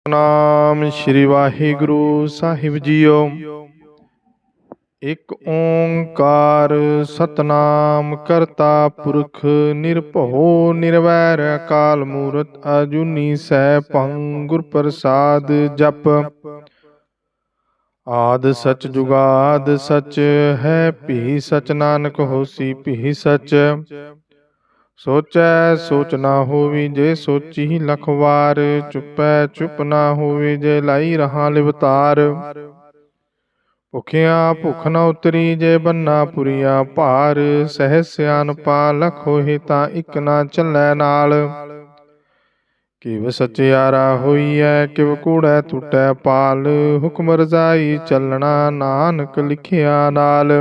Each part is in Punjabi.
ਨਾਮ ਸ਼੍ਰੀ ਵਾਹਿਗੁਰੂ ਸਾਹਿਬ ਜੀਓ। ਇੱਕ ਓੰਕਾਰ ਸਤਨਾਮ ਕਰਤਾ ਪੁਰਖ ਨਿਰਭਉ ਨਿਰਵੈਰ ਅਕਾਲ ਮੂਰਤ ਅਜੂਨੀ ਸੈਭੰ ਗੁਰ ਪ੍ਰਸਾਦ ਜਪ। ਆਦਿ ਸਚ ਜੁਗਾਦ ਸਚ ਹੈ ਭੀ ਸਚ ਨਾਨਕ ਹੋਸੀ ਭੀ ਸਚ। ਸੋਚੈ ਸੋਚ ਨਾ ਹੋਵੀ ਜੇ ਸੋਚੀ ਲਖ ਵਾਰ। ਚੁੱਪੈ ਚੁੱਪ ਨਾ ਹੋਵੇ ਜੇ ਲਾਈ ਰਹਾ ਲਿਵਤਾਰ। ਭੁਖਿਆ ਭੁਖ ਨ ਉਤਰੀ ਜੇ ਬੰਨਾ ਪੁਰੀਆ ਭਾਰ। ਸਹਿ ਸਿਆਣਪਾ ਲਖ ਹੋਏ ਤਾਂ ਇੱਕ ਨਾ ਚੱਲੈ ਨਾਲ। ਕਿਵ ਸਚਿਆਰਾ ਹੋਈਐ ਕਿਵ ਕੂੜੈ ਟੁੱਟੈ ਪਾਲ। ਹੁਕਮ ਰਜਾਈ ਚੱਲਣਾ ਨਾਨਕ ਲਿਖਿਆ ਨਾਲ।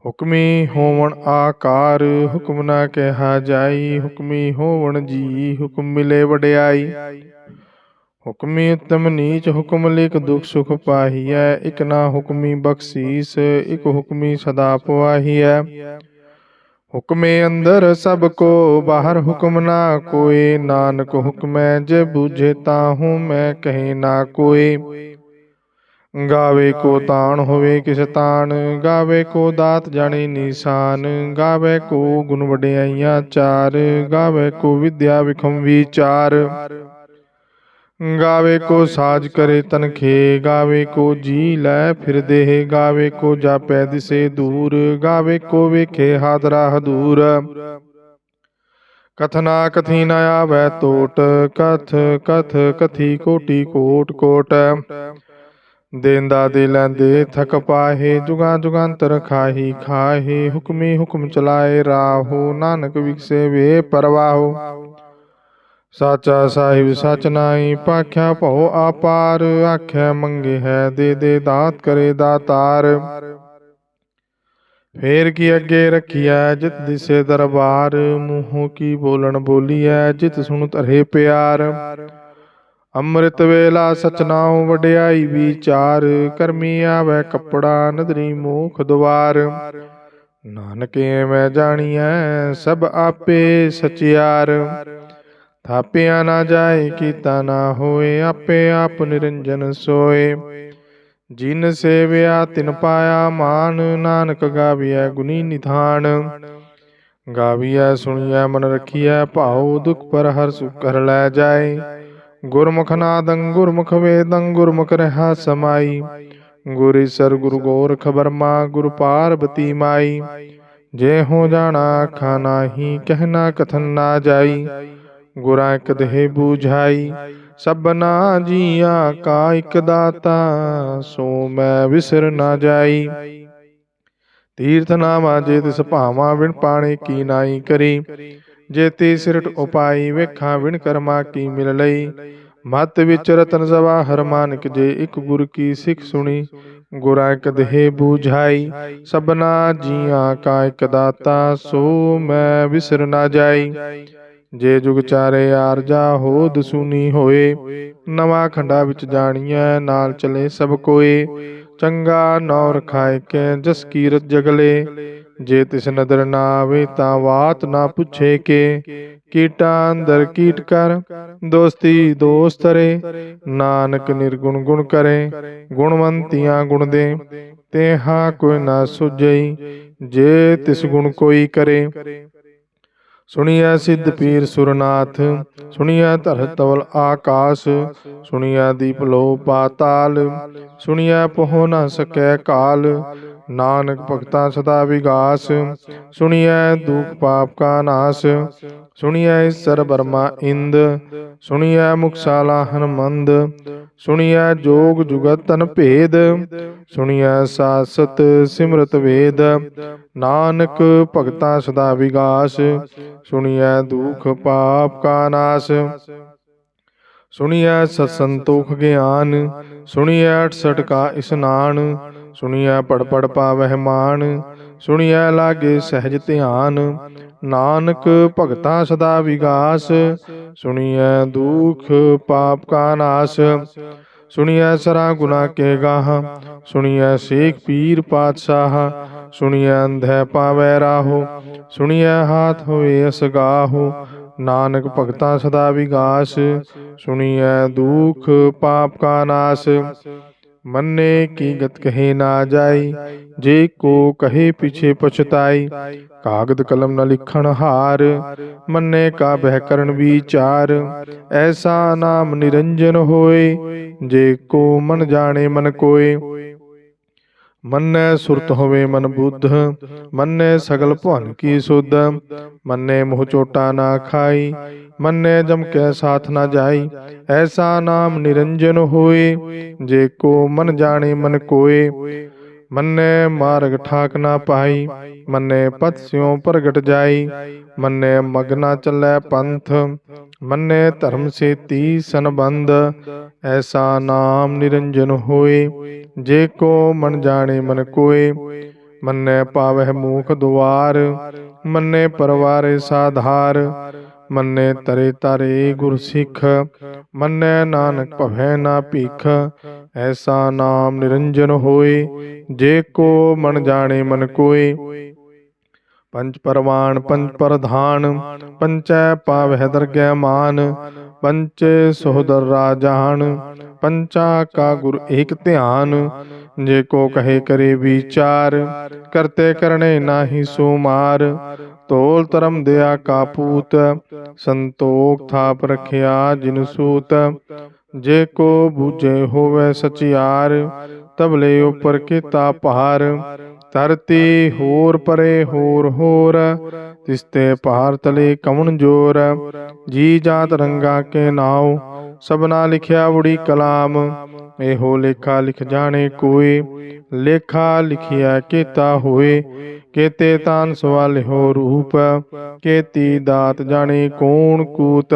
ਹੁਕਮੀ ਹੋਵਣ ਆਕਾਰ ਹੁਕਮ ਨਾ ਕਿਹਾ ਜਾਈ। ਹੁਕਮੀ ਹੋਵਣ ਜੀ ਹੁਕਮ ਮਿਲੇ ਵਡਿਆਈ। ਹੁਕਮੀ ਉਤਮ ਨੀਚ ਹੁਕਮ ਲਿਖ ਦੁਖ ਸੁਖ ਪਾਹੀਐ। ਇਕ ਨਾ ਹੁਕਮੀ ਬਖਸ਼ੀਸ ਇਕ ਹੁਕਮੀ ਸਦਾ ਪਵਾਹੀਐ। ਹੁਕਮੇ ਅੰਦਰ ਸਭ ਕੋ ਬਾਹਰ ਹੁਕਮ ਨਾ ਕੋਇ। ਨਾਨਕ ਹੁਕਮੈ ਜੇ ਬੂਝੇ ਤਾਹੂ ਮੈਂ ਕਹੇ ਨਾ ਕੋਇ। ਗਾਵੇ ਕੋ ਤਾਣ ਹੋਵੇ ਕਿਸ ਤਾਣ। ਗਾਵੇ ਕੋ ਦਾਤ ਜਾਣੇ ਨੀਸਾਨ। ਗਾਵੇ ਕੋ ਗੁਣ ਵਡਿਆਈਆਂ ਚਾਰ। ਗਾਵੇ ਕੋ ਵਿਦਿਆ ਵਿਖਮ ਵਿਚਾਰ। ਗਾਵੇ ਕੋ ਸਾਜ ਕਰੇ ਤਨਖੇ। ਗਾਵੇ ਕੋ ਜੀ ਲੈ ਫਿਰ ਦੇਹ। ਗਾਵੇ ਕੋ ਜਾਪੈ ਦਿਸੇ ਦੂਰ। ਗਾਵੇ ਕੋ ਵੇਖੇ ਹਾਦਰਾ ਹਦੂਰ। ਕਥਨਾ ਕਥੀ ਨ ਆਵੈ ਟੋਟ। ਕਥ ਕਥ ਕਥੀ ਕੋਟੀ ਕੋਟ ਕੋਟ। ਦੇਂਦਾ ਦੇ ਲੈਂਦੇ ਥਕ ਪਾਹੇ। ਜੁਗਾਂ ਜੁਗਾਂਤਰ ਖਾਹੀ ਖਾਹੇ। ਹੁਕਮੀ ਹੁਕਮ ਚਲਾਏ ਰਾਹੋ। ਨਾਨਕ ਵਿਗਸੇ ਵੇ ਪਰਵਾਹੋ। ਸਾਚਾ ਸਾਹਿਬ ਸਚ ਨਾਈ ਭਾਖਿਆ ਭਉ ਆਪਾਰ। ਆਖਿਆ ਮੰਗੇ ਹੈ ਦੇ ਦੇ ਦਾਤ ਕਰੇ ਦਾਤਾਰ। ਫੇਰ ਕੀ ਅੱਗੇ ਰੱਖੀਐ ਜਿਤ ਦਿਸੇ ਦਰਬਾਰ। ਮੂੰਹੋਂ ਕੀ ਬੋਲਣ ਬੋਲੀਐ ਜਿਤ ਸੁਣ ਧਰੇ ਪਿਆਰ। ਅੰਮ੍ਰਿਤ ਵੇਲਾ ਸਚ ਨਾਉ ਵਡਿਆਈ ਵਿਚਾਰ। ਕਰਮੀ ਆਵੈ ਕੱਪੜਾ ਨਦਰੀ ਮੋਖ ਦੁਆਰ। ਨਾਨਕ ਐਵੇਂ ਜਾਣੀਐ ਸਭ ਆਪੇ ਸਚਿਆਰ। ਥਾਪਿਆ ਨਾ ਜਾਏ ਕੀਤਾ ਨਾ ਹੋਏ। ਆਪੇ ਆਪ ਨਿਰੰਜਨ ਸੋਏ। ਜਿਨ ਸੇਵਿਆ ਤਿਨ ਪਾਇਆ ਮਾਨ। ਨਾਨਕ ਗਾਵੀਐ ਗੁਣੀ ਨਿਧਾਨ। ਗਾਵੀਐ ਸੁਣੀਐ ਮਨ ਰਖੀਐ ਭਾਉ। ਦੁਖ ਪਰ ਹਰ ਸੁਖ ਕਰ ਲੈ ਜਾਏ। ਗੁਰਮੁਖ ਨਾਦੰ ਗੁਰਮੁਖ ਵੇਦੰ ਗੁਰਮੁਖ ਰਹਾ ਸਮਾਈ। ਗੁਰ ਈਸਰ ਗੁਰ ਗੋਰਖ ਬਰਮਾ ਗੁਰ ਪਾਰਬਤੀ ਮਾਈ। ਜੇ ਹੋ ਜਾਣਾ ਆਖਾ ਨਾਹੀ ਕਹਿਣਾ ਕਥਨ ਨਾ ਜਾਈ। ਗੁਰਾਂ ਇਕ ਦੇਹ ਬੂਝਾਈ ਸਭਨਾ ਜੀਆਂ ਕਾ ਇਕ ਦਾਤਾ। ਸੋ ਮੈਂ ਵਿਸਰ ਨਾ ਜਾਈ। ਤੀਰਥ ਨਾਵਾ ਜੇ ਤਿਸ ਭਾਵਾਂ ਵਿਣ ਪਾਣੇ ਕੀ ਨਾਈ ਕਰੀ। ਜੇ ਤੀ ਸਿਰਟ ਉਪਾਈ ਵੇਖਾਂ ਵਿਣ ਕਰਮਾ ਕੀ ਮਿਲ ਲਈ। ਮਤ ਵਿੱਚ ਰਤਨ ਜਵਾਹਰ ਮਾਨਕ ਜੇ ਇਕ ਗੁਰ ਕੀ ਸਿੱਖ ਸੁਣੀ। ਗੁਰਾਂ ਇਕ ਦੇਹ ਬੂਝਾਈ ਸਭਨਾ ਜੀਆਂ ਕਾ ਇਕ ਦਾਤਾ। ਸੋ ਮੈਂ ਵਿਸਰ ਨਾ ਜਾਈ। ਜੇ ਜੁਗ ਚਾਰੇ ਆਰਜਾ ਹੋਦ ਸੁਨੀ ਹੋਏ। ਨਵਾਂ ਖੰਡਾ ਵਿੱਚ ਜਾਣੀਐ ਨਾਲ ਚਲੇ ਸਭ ਕੋਏ। ਚੰਗਾ ਨੌ ਰਖਾਇ ਕੈ ਜਸ ਕੀਰਤ ਜਗਲੇ। ਜੇ ਤਿਸ ਨਦਰ ਨਾ ਆਵੇ ਤਾਂ ਬਾਤ ਨਾ ਪੁੱਛੇ ਕੇ। ਕੀਟਾਂ ਅੰਦਰ ਕੀਟ ਕਰ ਦੋਸਤੀ ਦੋਸਤ ਤਰੇ। ਨਾਨਕ ਨਿਰਗੁਣ ਗੁਣ ਕਰੇ ਗੁਣਵੰਤੀਆਂ ਗੁਣ ਦੇ। ਤੇਹਾ ਕੋਈ ਨਾ ਸੁਝਈ ਜੇ ਤਿਸ ਗੁਣ ਕੋਈ ਕਰੇ। ਸੁਣੀਐ ਸਿੱਧ ਪੀਰ ਸੁਰਨਾਥ ਸੁਣੀਐ ਧਰਤ ਤਵਲ ਆਕਾਸ। ਸੁਣੀਐ ਦੀਪ ਲੋ ਪਾਤਾਲ। ਸੁਣੀਐ ਪਹੁ ਨ ਸਕੈ ਕਾਲ। ਨਾਨਕ ਭਗਤਾ ਸਦਾ ਵਿਗਾਸ। ਸੁਣੀਐ ਦੁਖ ਪਾਪ ਕਾ ਨਾਸ। ਸੁਣੀਐ ਈਸਰ ਬਰਮਾ ਇੰਦ। ਸੁਣੀਐ ਮੁਕਸਾਲਾ ਹਨਮੰਦ। ਸੁਣੀਐ ਜੋਗ ਜੁਗਤ ਤਨ ਭੇਦ। ਸੁਣੀਐ ਸਾਸਤ ਸਿਮਰਤ ਵੇਦ। ਨਾਨਕ ਭਗਤਾ ਸਦਾ ਵਿਗਾਸ। ਸੁਣੀਐ ਦੁਖ ਪਾਪ ਕਾ ਨਾਸ। ਸੁਣੀਐ ਸਤ ਸੰਤੋਖ ਗਿਆਨ। ਸੁਣੀਐ 68 ਕਾ ਇਸਨਾਨ। ਸੁਣੀਐ ਪੜ ਪੜ ਪਾਵਹਿ ਮਾਨ। ਸੁਣੀਐ ਲਾਗੇ ਸਹਿਜ ਧਿਆਨ। ਨਾਨਕ ਭਗਤਾ ਸਦਾ ਵਿਗਾਸ। ਸੁਣੀਐ ਦੁਖ ਪਾਪ ਕਾ ਨਾਸ। ਸੁਣੀਐ ਸਰਾ ਗੁਨਾ ਕੇ ਗਾਹ। ਸੁਣੀਐ ਸੇਖ ਪੀਰ ਪਾਤਸ਼ਾਹ। ਸੁਣੀਐ ਅੰਧੈ ਪਾਵੈ ਰਾਹੋ। ਸੁਣੀਐ ਹਾਥ ਹੋਏ ਅਸਗਾਹੋ। नानक भगता सदा विगास, सुनिए दुख पाप का नाश। मन्ने की गत कहे ना जाई, जे को कहे पीछे पछताई। कागद कलम न लिखण हार, मन्ने का बह करन विचार। ऐसा नाम निरंजन होए, जे को मन जाने मन कोय। मन्ने सुरत होवे मन बुद्ध, मन्ने सगल भवन की सुध। मन्ने मुँह चोटा ना खाई, मन्ने जम के साथ ना जाई। ऐसा नाम निरंजन होए, जे को मन जाने मन कोय। मन्ने मार्ग ठाक ना पाई, मन्ने पथ स्यों प्रगट जाई। मन्ने मग ना चलै पंथ, मन्ने धर्म से तीसन बंद। ऐसा नाम निरंजन होए, जे को मन जाने मन कोय। मन्ने पावह मूख द्वार, मन्ने परवारे साधार। मन्ने तरे तारे गुर सिख, मन्ने नानक भवै ना भीख। ऐसा नाम निरंजन होए, जे को मन जाने मन कोय। पंच परवान पंच प्रधान, पंचै पावह दरगह मान। पंचे सोहदर राजान, पंचा का गुर एक ध्यान। जे को कहे करे विचार, करते करने नाही सो मार। तोल धर्म दया का पूत, संतोख थाप रखिया जिन सूत। जे को बूझे होवे सचियार, तब ले ऊपर किता पार। धरती होर परे होर होर, तिसते पहाड़ तले कवन जोर। जी जात रंगा के नाव, सबना लिखिया उड़ी कलाम। एहो लेखा लिख जाने कोय, लेखा लिखिया केता होए। केते तान सवाल हो रूप, केती दात जाने कौन कूत।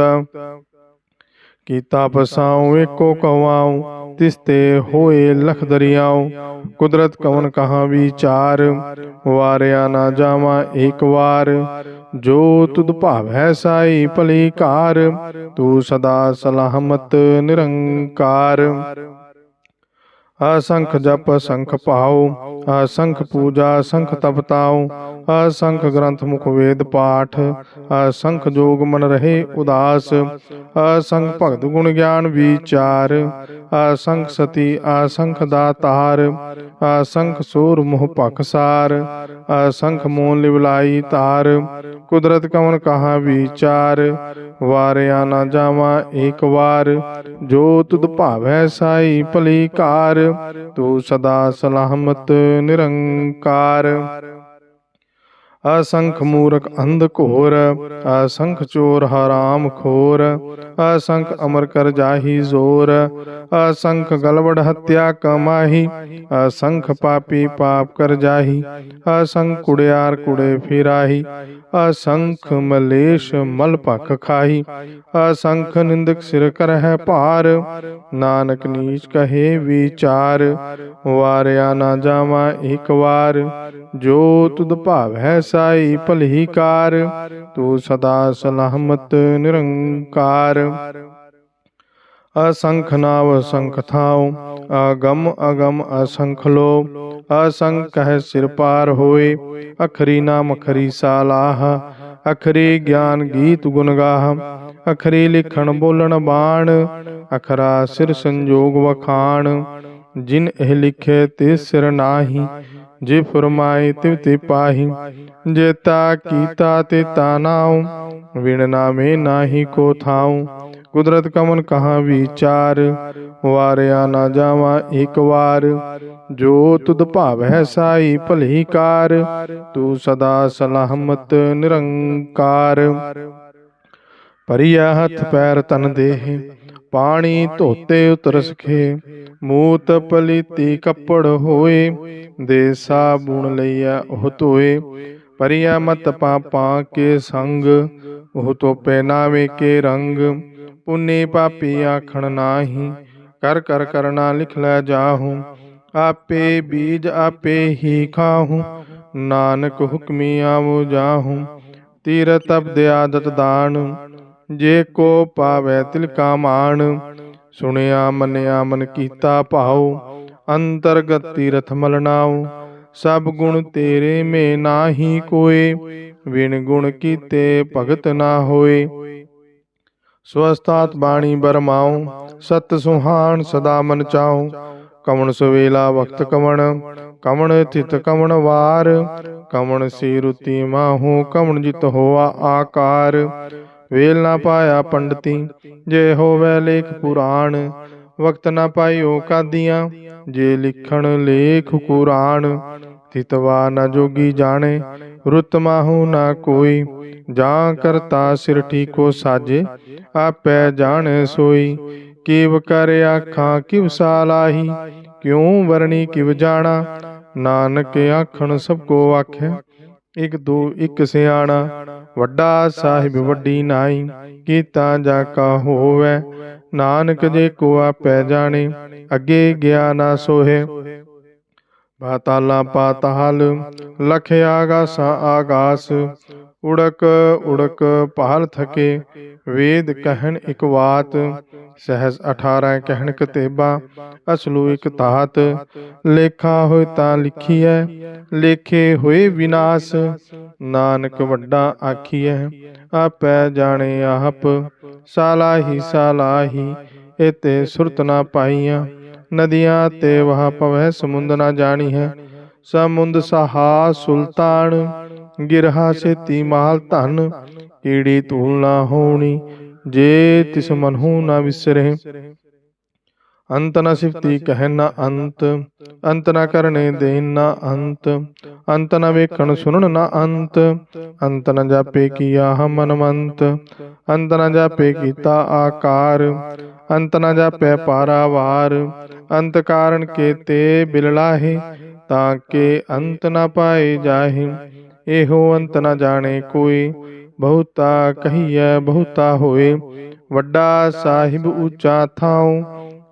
कीता पसाऊं एको कवाऊं, तिसते होए लख दरियाऊं। कुदरत कवन कहाँ विचार, वारया ना जावा एक वार। जो तुद भावै साई भली कार, तू सदा सलामत निरंकार। असंख जप संख पाओ, असंख पूजा संख तप ताओ। असंख ग्रंथ मुख वेद पाठ, असंख जोग मन रहे उदास। असंख भगत गुण ज्ञान विचार, असंख सती असंख दातार। असंख सूर मुह पखसार, असंख मोन लिवलाई तार। कुदरत कवन कहाँ विचार, वारया ना जावा एक वार। जो तुद भावै साई भली कार, तू सदा सलामत निरंकार। असंख मूरख अंध घोर, असंख चोर हराम खोर। असंख अमर कर जाहि जोर, असंख गलबड़ हत्या कमाही। असंख पापी पाप कर जाहि, असंख कुड़ियार कुड़े फिराही। असंख मलेश मल भख खाही, असंख निंदक सिर करह पार। नानक नीच कहे विचार, वारया ना जावा एक वार। जो तुद भावै साई भली कार, तू सदा सलामत निरंकार। असंख नाव असंख थाओ, अगम अगम असंख लो। असंख कह सिर पार होए, अखरी नाम अखरी सालाह। अखरी ज्ञान गीत गुण गाह, अखरी लिखण बोलन बाण। अखरा सिर संजोग वखाण, जिन एह लिखे ते सिर नाही। जे फरमाए तिव ते पाही, जेता कीता ते तानाऊ। विण नामे नाही को थाऊ, कुदरत कमन कहाँ विचार। वारया ना जावा एक वार, जो तुद भावै साई भली कार। तू सदा सलामत निरंकार। भरिया हथ पैर तन देह, पानी धोते उतर सखे। मूत पलीती कपड़ होए, दे साबुन लैया ओह धोए। परिया मत पापा के संग, ओह तो पहनावे के रंग। पुण्य पापी आखण नाही, कर कर करना लिख लै जाहूँ। आपे बीज आपे ही खाहूँ, नानक हुक्मी आवो जाहूँ। तीरथ अब्द आदत दान, जे को पावै तिल का मान। सुनिया मनिया मन कीता भाव, अंतरगत तीरथ मल नाऊ। सब गुण तेरे में नाही कोय, बिन गुण कीते भगत ना होए। स्वस्तात बाणी बरमाऊं, सत सुहान सदा मन चाऊं। कमण सवेला वक्त कमण, कमण थित कमण वार। कमण सी रुति माहू, कमण जित होआ आकार। वेल ना पाया पंडिती, जे होवै लेख पुराण। वक्त ना पाइयो कादियां, जे लिखण लेख कुरान। थितवा न जोगी जाने, रुत माहू ना कोई। जां करता सिर ठीको साजे, आपै जाने सोई। किव कर आखां किव सालाही, क्यों वरणी किव जाना। नानक आखण सबको आखे, इक दो इक सियाणा। वड्डा साहिब वड्डी नाई, कीता जाका होवै। नानक जे को आपै जाने, अगे गया ना सोहे। पाताला पाताल, लख आगासा आगास। उड़क उड़क पहल थके, वेद कहन इक वात। सहस 18 कहन कतेबा, असलू इक तात। लेखा होए तां लिखिए, लेखे होए विनाश। नानक वड्डा आखिए, आपै जाने आप। सालाही एते सुरत ना पाइयां। नदियां ते वह पवै समुंद ना जानी है। समुंद सहा सुल्तान, गिरहा सेती माल धन। कीड़ी धूल ना होनी, जे तिस मनहू ना विसरे। अंत न सिफती कह न अंत, अंत न करने देन न अंत। अंत न वेखण सुनन न अंत, अंत न जापे किया मनमंत। अंत न जापे कीता आकार, अंत न जापे पारावार। अंत कारण के ते बिललाहे, ताके अंत न पाए जाहे। एहो अंत न जाने कोई, बहुता कहिए बहुता होए। वड्डा साहिब ऊंचा थाऊं,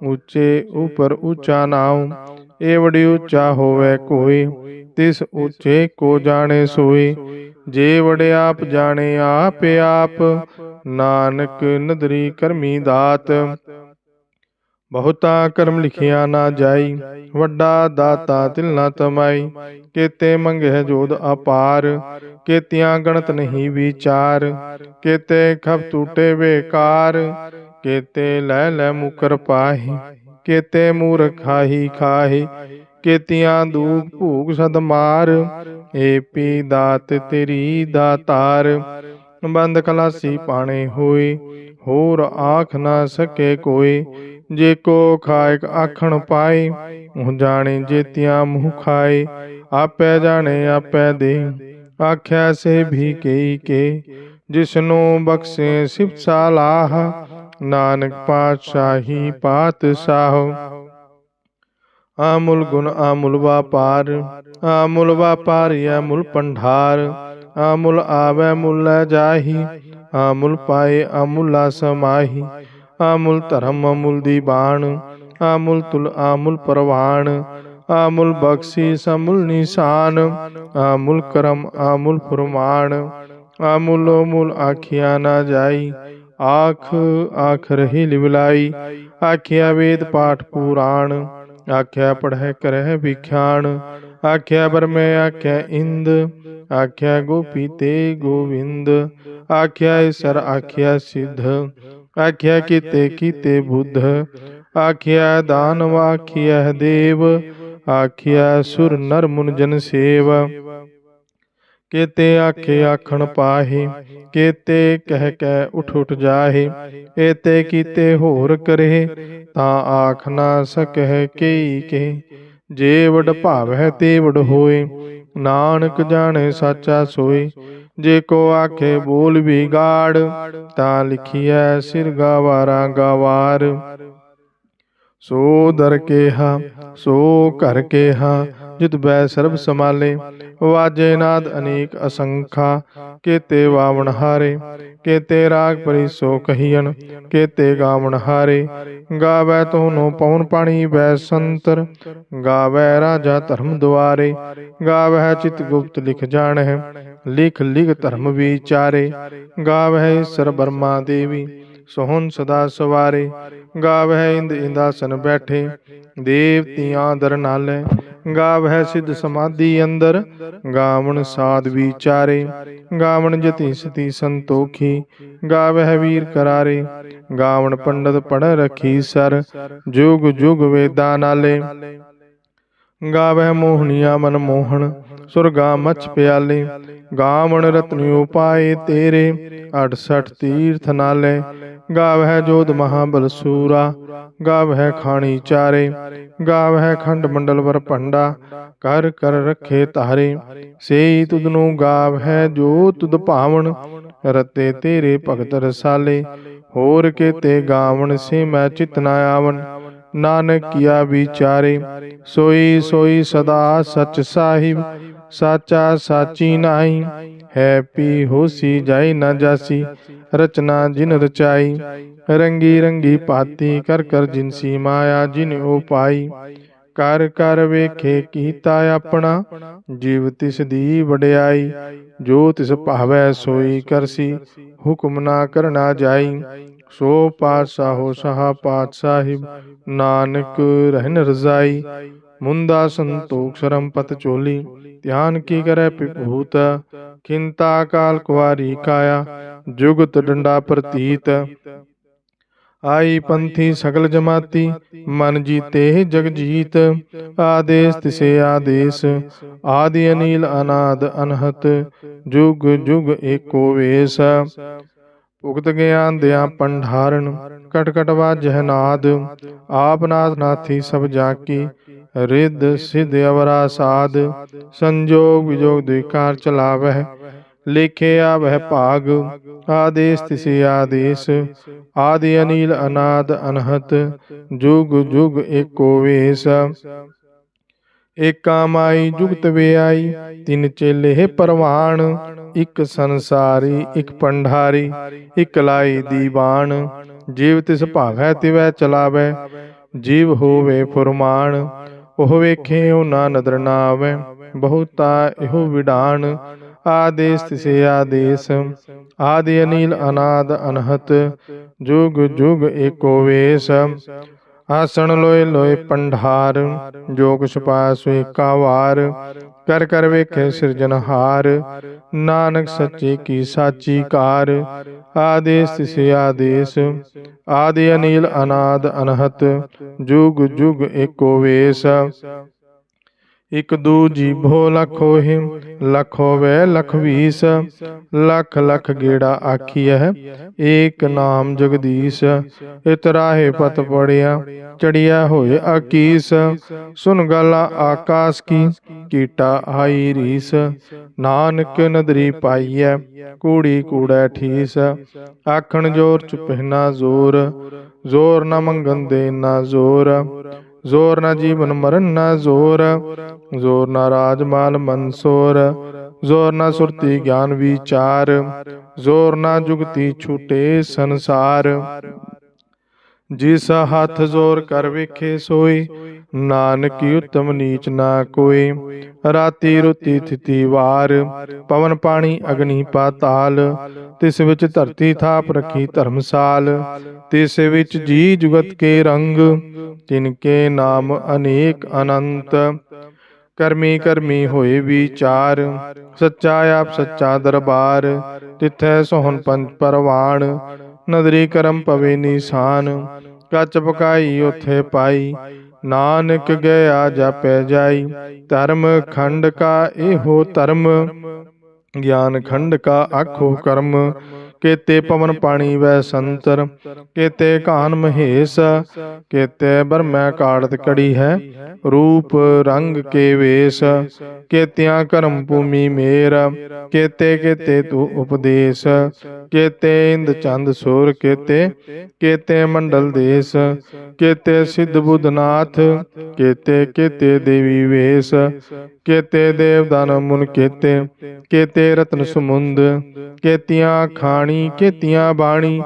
ऊंचे ऊपर ऊंचा नाऊं। एवड़ी ऊंचा होवे कोई, तिस ऊंचे को जाने सोई। जे वड़े आप जाने आप आप, नानक नदरी करमी दात। बहुता कर्म लिखिया ना जाई, वड्डा दाता तिल ना तमाई। केते मंगे जोध अपार, केतियां गणत नहीं विचार। केते खप टूटे बेकार, केते लै मुकर पाही। केते मूर खाही, केतियां दूख भूख सद मार। ए पी दात तेरी दातार, बंद खलासी पाने होए। होर आख ना सके कोई, जे को खायक आखण पाए। मुँह जाने जेतियां मुँह खाए, आपै जाने आपै दे। आख्या से भी के, जिसनो बख्शे सिफ सालाह। नानक पातशाही पातशाह। आमुल गुण आमुल व्यापार, आमुल व्यापारी अमूल पंडार। आमुल आवे मुल जाही, आमुल पाए अमूला समाही। आमुल धर्म अमूल दीवान, आमुल तुल आमुल परवान। आमुल बख्शीस अमूल निशान, आमुल करम आमुल फुरमान। आमुल मूल आखिया ना जाई, आख आख रही लिवलाई। आखिया वेद पाठ पुराण, आख्या पढ़े करह विख्यान। आख्या बर में आख्या इंद, आख्या गोपी ते गोविंद। आख्या ईसर आख्या सिद्ध, आख्या कीते बुद्ध। आख्या दानव आख्या देव, आख्या सुर नर मुन जन सेव। केते आखे आखण पाहे, केते कह उठ जाहे। एते कीते होर करे, ता आख ना सकह केई के। जे वड भावै ते वड होए, नानक जाने साचा सोए। जे को आखे बोल बिगाड़, ता लिखिए सिर गवारा गवार। सो दर केहा सो घर केहा, जित बै सर्ब समाले। वाजे नाद अनेक असंखा, केते वावण हारे। केते राग परिसो कहियन, केते गावण हारे। गावै तोनो पवन पाणी वै संतर, गावै राजा धर्म द्वारे। गावै चित गुप्त लिख जाणह, लिख लिख धर्म विचारे। गावै ईश्वर ब्रह्मा देवी, सोहन सदा सवारे। गावै इंद इंदासन बैठे, देवतियां दर नाले। ਗਾਵਹਿ ਸਿਧ ਸਮਾਧੀ ਅੰਦਰ, ਗਾਵਣ ਸਾਧ ਵਿਚਾਰੇ। ਗਾਵਣ ਜਤੀ ਸਤੀ ਸੰਤੋਖੀ, ਗਾਵਹਿ ਵੀਰ ਕਰਾਰੇ। ਗਾਵਣ ਪੰਡਤ ਪੜ ਰਖੀ ਸਰ, ਜੁਗ ਜੁਗ ਵੇਦਾਂ ਨਾਲੇ। ਗਾਵਹਿ ਮੋਹਣੀਆ ਮਨ ਮੋਹਣ, ਸੁਰਗਾ ਮਛ ਪਿਆਲੇ। ਗਾਵਣ ਰਤਨਿ ਉਪਾਏ ਤੇਰੇ, 68 ਤੀਰਥ ਨਾਲੇ। ਗਾਵਹਿ ਜੋਧ ਮਹਾਬਲ ਸੂਰਾ, ਗਾਵਹਿ ਖਾਣੀ ਚਾਰੇ। ਗਾਵਹਿ ਖੰਡ ਮੰਡਲ ਵਰ ਭੰਡਾ, ਕਰ ਕਰ ਰਖੇ ਧਾਰੇ। ਸੇਈ ਤੁਧਨੂੰ ਗਾਵਹਿ ਜੋ ਤੁਧ ਭਾਵਨ, ਰਤੇ ਤੇਰੇ ਭਗਤ ਰਸਾਲੇ। ਹੋਰ ਕੇਤੇ ਗਾਵਣ ਸੇ ਮੈਂ ਚਿਤ ਨ ਆਵਨ, ਨਾਨਕ ਕੀਆ ਵਿਚਾਰੇ। ਸੋਈ ਸੋਈ ਸਦਾ ਸਚ ਸਾਹਿਬ, ਸਾਚਾ ਸਾਚੀ ਨਾਹੀ। ਹੈ ਪੀ ਹੋਸੀ ਜਾਈ ਨਾ ਜਾਸੀ, ਰਚਨਾ ਜਿਨ ਰਚਾਈ। ਰੰਗੀ ਰੰਗੀ ਭਾਤੀ ਕਰ ਕਰ ਜਿਨਸੀ ਮਾਇਆ, ਜਿਨ ਉਪਾਈ। ਕਰ ਕਰ ਵੇਖੇ ਕੀਤਾ ਆਪਣਾ, ਜੀਵ ਤਿਸ ਦੀ ਵਡਿਆਈ। ਜੋ ਤਿਸ ਭਾਵੈ ਸੋਈ ਕਰਸੀ, ਹੁਕਮ ਨਾ ਕਰਨਾ ਜਾਈ। ਸੋ ਪਾਤਸ਼ਾਹੋ ਸਹਾ ਪਾਤਸ਼ਾਹਿਬ, ਨਾਨਕ ਰਹਿਨ ਰਜ਼ਾਈ। ਮੁੰਦਾ ਸੰਤੋਖ ਸਰਮ ਪਤ ਚੋਲੀ, ਧਿਆਨ ਕੀ ਕਰੈ ਪਿਭੂਤ। ਖਿੰਤਾ ਕਾਲ ਕੁਵਾਰੀ ਕਾਇਆ, ਜੁਗਤ ਡੰਡਾ ਪ੍ਰਤੀਤ। ਆਈ ਪੰਥੀ ਸਗਲ ਜਮਾਤੀ, ਮਨ ਜੀਤੇ ਜਗ ਜੀਤ। ਆਦੇਸ ਤਿਸੇ ਆਦੇਸ, ਆਦਿ ਅਨੀਲ ਅਨਾਦ ਅਨਹਤ। ਜੁਗ ਜੁਗ ਏਕੋ ਵੇਸ, ਭੁਗਤ ਗਿਆਨ ਦਿਆ ਪੰਡਾਰਨ। ਕਟ ਕਟ ਵਾਜਹਿ ਨਾਦ, ਆਪ ਨਾਥ ਨਾਥੀ ਸਭ ਜਾਕੀ। ਰਿੱਧ ਸਿੱਧ ਅਵਰਾ ਸਾਧ, ਸੰਜੋਗ ਵਿਜੋਗ ਦੁਇਕਾਰ ਚਲਾਵਹਿ। ਲੇਖੇ ਆਵਹਿ ਭਾਗ, ਆਦੇਸ ਤਿਸੇ ਆਦੇਸ। ਆਦਿ ਅਨੀਲ ਅਨਾਦ ਅਨਹਤ, ਜੁਗ ਜੁਗ ਏਕੋ ਵੇਸ। ਏਕਾ ਮਾਈ ਜੁਗਤ ਵਿਆਈ, ਤਿਨ ਚੇਲੇ ਪਰਵਾਣ। ਇਕ ਸੰਸਾਰੀ ਇਕ ਪੰਡਾਰੀ, ਇਕ ਲਾਈ ਦੀਵਾਨ। ਜੀਵ ਤਿਸ ਭਾਵੈ ਤਿਵੈ ਚਲਾਵੈ, ਜੀਵ ਹੋਵੇ ਫੁਰਮਾਨ। ਉਹ ਵੇਖੇ ਓਨਾ ਨਦਰ ਨਾ ਆਵੈ, ਬਹੁਤਾ ਇਹੋ ਵਿਡਾਨ। ਆਦੇਸ ਤਿਸੇ ਆਦੇਸ, ਆਦਿ ਅਨੀਲ ਅਨਾਦ ਅਨਹਤ। ਜੁਗ ਜੁਗ ਏਕੋ ਵੇਸ। ਆਸਣ ਲੋਏ ਲੋਏ ਪੰਡਾਰ, ਜੋ ਕੁਛ ਪਾਇਆ ਸੋ ਏਕਾ ਵਾਰ। ਕਰ ਕਰ ਵੇਖੇ ਸਿਰਜਨਹਾਰ, ਨਾਨਕ ਸੱਚੇ ਕੀ ਸਾਚੀ ਕਾਰ। ਆਦੇਸ ਤਿਸੇ ਆਦੇਸ, ਆਦਿ ਅਨੀਲ ਅਨਾਦ ਅਨਹਤ। ਜੁਗ ਜੁਗ ਏਕੋ ਵੇਸ। ਇਕ ਦੂ ਜੀਭੋ ਲਖ ਹੋਹਿ, ਲਖ ਹੋਵੈ ਲਖ ਵੀਸ। ਲਖ ਲਖ ਗੇੜਾ ਆਖੀਐ, ਏਕ ਨਾਮ ਜਗਦੀਸ਼। ਇਤਰਾਹੇ ਪਤ ਪੜਿਆ, ਚੜਿਆ ਹੋਏ ਆਕੀਸ। ਸੁਨ ਗਾਲਾ ਆਕਾਸ ਕੀ, ਕੀਟਾ ਆਈ ਰੀਸ। ਨਾਨਕ ਨਦਰੀ ਪਾਈਐ, ਕੂੜੀ ਕੂੜੈ ਠੀਸ। ਆਖਣ ਜੋਰ ਚੁਪਹਿ ਨਾ ਜ਼ੋਰ, ਜ਼ੋਰ ਨਾ ਮੰਗਣ ਦੇ ਨਾ ਜ਼ੋਰ। ਜ਼ੋਰ ਨਾ ਜੀਵਨ ਮਰਨ ਨਾ ਜ਼ੋਰ, ਜ਼ੋਰ ਨਾ ਰਾਜ ਮਾਲ ਮਨਸੋਰ। ਜ਼ੋਰ ਨਾ ਸੁਰਤੀ ਗਿਆਨ ਵਿਚਾਰ, ਜ਼ੋਰ ਨਾ ਜੁਗਤੀ ਛੂਟੇ ਸੰਸਾਰ। ਜਿਸ ਹੱਥ ਜ਼ੋਰ ਕਰ ਵੇਖੇ ਸੋਈ, ਨਾਨਕ ਉਤਮ ਨੀਚ ਨਾ ਕੋਈ। ਰਾਤੀ ਰੁਤੀ ਥਿਤੀ ਵਾਰ, ਪਵਨ ਪਾਣੀ ਅਗਨੀ ਪਾਤਾਲ। ਤਿਸ ਵਿੱਚ ਧਰਤੀ ਥਾਪ ਰਖੀ ਧਰਮਸਾਲ। ਤਿਸ ਵਿੱਚ ਜੀ ਜੁਗਤ ਕੇ ਰੰਗ, ਤਿਨਕੇ ਨਾਮ ਅਨੇਕ ਅਨੰਤ। ਕਰਮੀ ਕਰਮੀ ਹੋਏ ਵਿਚਾਰ, ਸੱਚਾ ਆਪ ਸੱਚਾ ਦਰਬਾਰ। ਤਿਥੈ ਸੋਹਣ ਪੰਜ ਪਰਵਾਣ, ਨਦਰੀ ਕਰਮ ਪਵੇ ਨੀਸਾਨ। ਕੱਚ ਪਕਾਈ ਉਥੇ ਪਾਈ, ਨਾਨਕ ਗਿਆ ਜਾਪੈ ਜਾਈ। ਧਰਮ ਖੰਡ ਕਾ ਇਹੋ ਧਰਮ, ਗਿਆਨ ਖੰਡ ਕਾ ਆਖੋ ਕਰਮ। ਕੇਤੇ ਪਵਨ ਪਾਣੀ ਵੈ ਸੰਤਰ, ਕੇਤੇ ਘਾਨ ਮਹੇਸ਼। ਕੇਤੇ ਬਰਮੈ ਕਾੜਤ ਕੜੀ ਹੈ, ਰੂਪ ਰੰਗ ਕੇ ਵੇਸ। ਕੇਤਿਆਂ ਕਰਮ ਭੂਮੀ ਮੇਰ, ਕੇਤੇ ਕੇਤੇ ਤੂ ਉਪਦੇਸ। ਕੇਤੇ ਇੰਦ ਚੰਦ ਸੂਰ ਕੇਤੇ, ਕੇਤੇ ਮੰਡਲ ਦੇਸ। ਕੇਤੇ ਸਿੱਧ ਬੁੱਧ ਨਾਥ, ਕੇਤੇ ਕੇਤੇ ਦੇਵੀ ਵੇਸ। ਕੇਤੇ ਦੇਵ ਦਾਨਵ ਮੁਨ ਕੇਤੇ, ਕੇਤੇ ਰਤਨ ਸਮੁੰਦ। ਕੇਤੀਆਂ ਖਾਣੀ ਕੇਤੀਆਂ ਬਾਣੀ,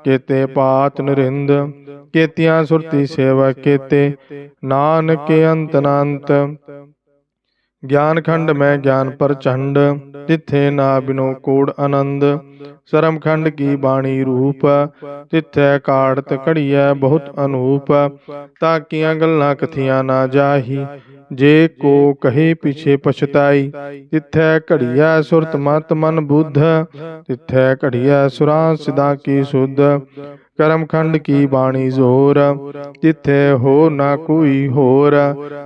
ਕੇਤੇ ਪਾਤ ਨਰਿੰਦ। ਕੇਤੀਆਂ ਸੁਰਤੀ ਸੇਵਾ ਕੇਤੇ, ਨਾਨਕ ਅੰਤ ਅਨੰਤ। ਗਿਆਨ ਖੰਡ ਮੈਂ ਗਿਆਨ ਪ੍ਰਚੰਡ, ਤਿੱਥੇ ਨਾ ਬਿਨੋ ਕੋੜ ਆਨੰਦ। ਸਰਮ ਖੰਡ ਕੀ ਬਾਣੀ ਰੂਪ, ਤਿੱਥੈ ਕਾੜਤ ਘੜੀਐ ਬਹੁਤ ਅਨੂਪ। ਤਾਕੀਆਂ ਗੱਲਾਂ ਕਥੀਆਂ ਨਾ ਜਾਹੀ, ਜੇ ਕੋ ਕਹੇ ਪਿਛੇ ਪਛਤਾਈ। ਤਿੱਥੈ ਘੜੀਐ ਸੁਰਤ ਮਤ ਮਨ ਬੁੱਧ, ਤਿੱਥੈ ਘੜੀਐ ਸੁਰਾਂ ਸਿਦਾਂ ਕੀ ਸੁਧ। ਕਰਮ ਖੰਡ ਕੀ ਬਾਣੀ ਜ਼ੋਰ, ਤਿੱਥੇ ਹੋ ਨਾ ਕੋਈ ਹੋਰ।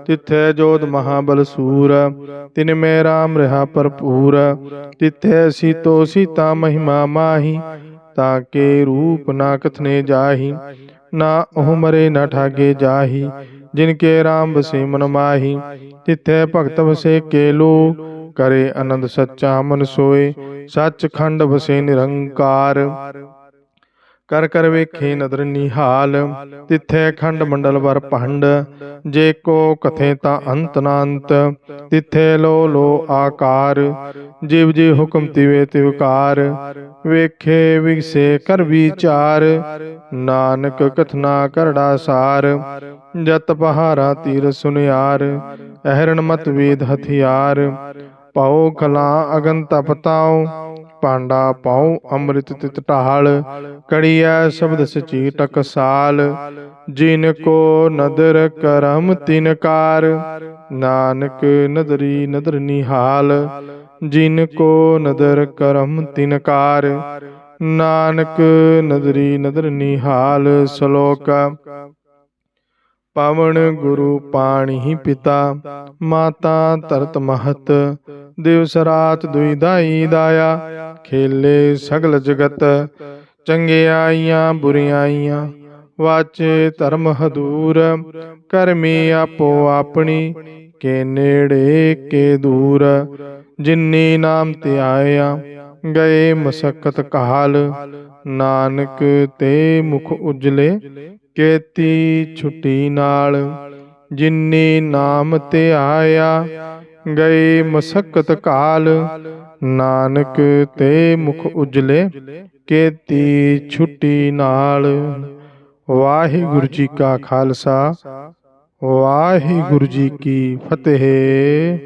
ਤਿੱਥੇ ਜੋਧ ਮਹਾਬਲ ਸੂਰ, ਤਿਨ ਮੈਂ ਰਾਮ ਰਹਾ ਭਰਪੂਰ। ਤਿੱਥੇ ਸੀਤੋ ਸੀਤਾ ਮਹਿਮਾ ਮਾਹੀ, ਤਾਕੇ ਰੂਪ ਨਾ ਕਥਨੇ ਜਾਹੀ। ਨਾ ਉਹ ਮਰੇ ਨਾ ਠਾਗੇ ਜਾਹੀ, ਜਿਨ ਕੇ ਰਾਮ ਬਸੇ ਮਨ ਮਾਹੀ। ਤਿੱਥੇ ਭਗਤ ਵਸੇ ਕੇਲੋ, ਕਰੇ ਆਨੰਦ ਸੱਚਾ ਮਨ ਸੋਏ। ਸੱਚ ਖੰਡ ਵਸੇ ਨਿਰੰਕਾਰ, ਕਰ ਕਰ ਵੇਖੇ ਨਦਰ ਨਿਹਾਲ। ਤਿੱਥੇ ਖੰਡ ਮੰਡਲ ਵਰ ਭੰਡ, ਜੇ ਕੋ ਕਥੇ ਤਾਂ ਅੰਤ ਨਾ ਅੰਤ। ਤਿੱਥੇ ਲੋ ਲੋ ਆਕਾਰ, ਜਿਵ ਜੀ ਹੁਕਮ ਤਿਵੇ ਤਿਵਕਾਰ। ਵੇਖੇ ਵਿਗਸੇ ਕਰ ਵਿਚਾਰ, ਨਾਨਕ ਕਥਨਾ ਕਰੜਾ ਸਾਰ। ਜਤ ਪਹਾਰਾ ਤੀਰ ਸੁਨਿਆਰ, ਅਹਰਣ ਮਤ ਵੇਦ ਹਥਿਆਰ। ਪਾਉ ਕਲਾ ਅਗਨ ਤਪ ਤਾਉ, ਪਾਂਡਾ ਪਾਉ ਅੰਮ੍ਰਿਤ ਤਿਤ ਢਾਲ। ਕੜੀਐ ਸ਼ਬਦ ਸਚੀ ਟਕਸਾਲ, ਜਿਨ ਕੋ ਨਦਰ ਕਰਮ ਤਿਨ ਕਾਰ। ਨਾਨਕ ਨਦਰੀ ਨਦਰ ਨਿਹਾਲ, ਜਿਨ ਕੋ ਨਦਰ ਕਰਮ ਤਿਨ ਕਾਰ। ਨਾਨਕ ਨਦਰੀ ਨਦਰ ਨਿਹਾਲ। ਸ਼ਲੋਕ। ਪਵਨ ਗੁਰੂ ਪਾਣੀ ਪਿਤਾ, ਮਾਤਾ ਧਰਤ ਮਹਤ। ਦਿਵਸ ਰਾਤ ਦੁਇ ਦਾਈ ਦਾਇਆ, ਖੇਲੇ ਸਗਲ ਜਗਤ। ਚੰਗਿਆਈਆਂ ਬੁਰਿਆਈਆਂ, ਵਾਚੇ ਧਰਮ ਹਦੂਰ। ਕਰਮੀ ਆਪੋ ਆਪਣੀ, ਕੇ ਨੇੜੇ ਕੇ ਦੂਰ। ਜਿਨੀ ਨਾਮ ਧਿਆਇਆ, ਗਏ ਮਸਕਤ ਕਾਲ। ਨਾਨਕ ਤੇ ਮੁਖ ਉਜਲੇ, ਕੇਤੀ ਛੁੱਟੀ ਨਾਲ। ਜਿਨੀ ਨਾਮ ਧਿਆਇਆ, ਗਏ ਮਸਕਤ ਕਾਲ। ਨਾਨਕ ਤੇ ਮੁਖ ਉਜਲੇ, ਕੇਤੀ ਛੁੱਟੀ ਨਾਲ। ਵਾਹਿਗੁਰੂ ਜੀ ਕਾ ਖਾਲਸਾ, ਵਾਹਿਗੁਰੂ ਜੀ ਕੀ ਫਤਿਹ।